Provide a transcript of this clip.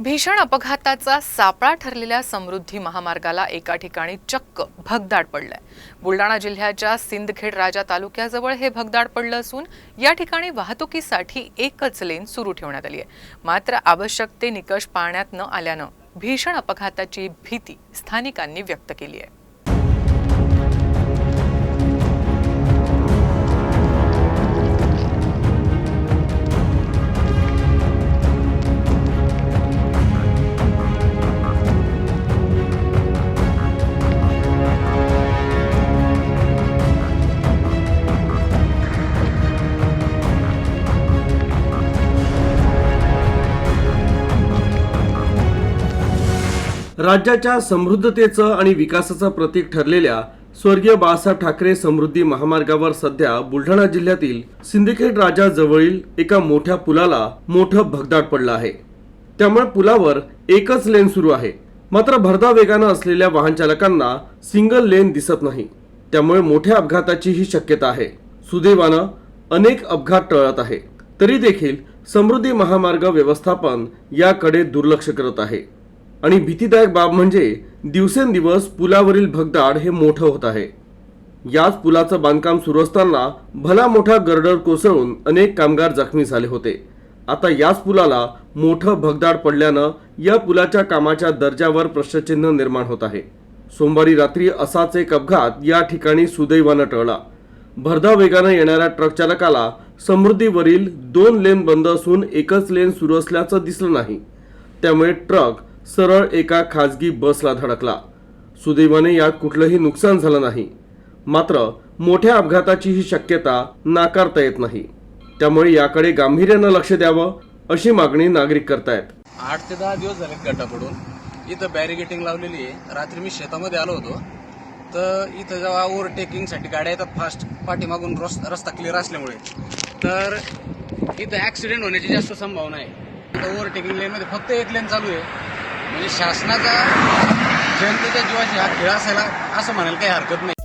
भीषण अपघाताचा सापळा ठरलेल्या समृद्धी महामार्गाला एका ठिकाणी चक्क भगदाड पडलंय। बुलडाणा जिल्ह्याच्या सिंदखेड राजा तालुक्याजवळ हे भगदाड पडलं असून या ठिकाणी वाहतुकीसाठी एकच लेन सुरू ठेवण्यात आली आहे। मात्र आवश्यक ते निकष पाळण्यात न आल्यानं भीषण अपघाताची भीती स्थानिकांनी व्यक्त केली आहे। राज्याच्या समृद्धतेचं आणि विकासाचं प्रतीक ठरलेल्या स्वर्गीय बाळासाहेब ठाकरे समृद्धी महामार्गावर सध्या बुलढाणा जिल्ह्यातील सिंदखेड राजा जवळील एका मोठ्या पुलाला मोठं भगदाड पडलं आहे। त्यामुळे पुलावर एकच लेन सुरू आहे, मात्र भरधाव वेगानं असलेल्या वाहन चालकांना सिंगल लेन दिसत नाही। त्यामुळे मोठ्या अपघाताची ही शक्यता आहे। सुदैवानं अनेक अपघात टळत आहे, तरी देखील समृद्धी महामार्ग व्यवस्थापन याकडे दुर्लक्ष करत आहे। आणि भीतीदायक बाब म्हणजे दिवसेंदिवस पुलावरील भगदाड हे मोठं होत आहे। याच पुलाचं बांधकाम सुरू असताना भला मोठा गर्डर कोसळून अनेक कामगार जखमी झाले होते। आता याच पुलाला मोठं भगदाड पडल्यानं या पुलाच्या कामाच्या दर्जावर प्रश्नचिन्ह निर्माण होत आहे। सोमवारी रात्री असाच एक अपघात या ठिकाणी सुदैवानं टळला। भरधाव वेगानं येणाऱ्या ट्रक चालकाला समृद्धीवरील 2 लेन बंद असून एकच लेन सुरू असल्याचं दिसलं नाही। त्यामुळे ट्रक सरळ एका खासगी बसला धडकला। सुदैवाने यात कुठलंही नुकसान झालं नाही, मात्र मोठ्या अपघाताची ही शक्यता नाकारता येत नाही। त्यामुळे याकडे गांभीर्यानं लक्ष द्यावं अशी मागणी नागरिक करतायत। 8 ते 10 दिवस झाले गड्डा पडून इथं बॅरिगेटिंग लावलेली आहे। रात्री मी शेतामध्ये आलो होतो, तर इथं जेव्हा ओव्हरटेकिंगसाठी गाड्या येतात फास्ट, पाठीमागून रस्ता क्लिअर असल्यामुळे तर इथं ॲक्सिडेंट होण्याची जास्त संभावना आहे। ओव्हरटेकिंग लेनमध्ये फक्त एक लेन चालू आहे। म्हणजे शासनाचा जनतेच्या जीवाची हा खेळ असायला असं म्हणायला काही हरकत नाही।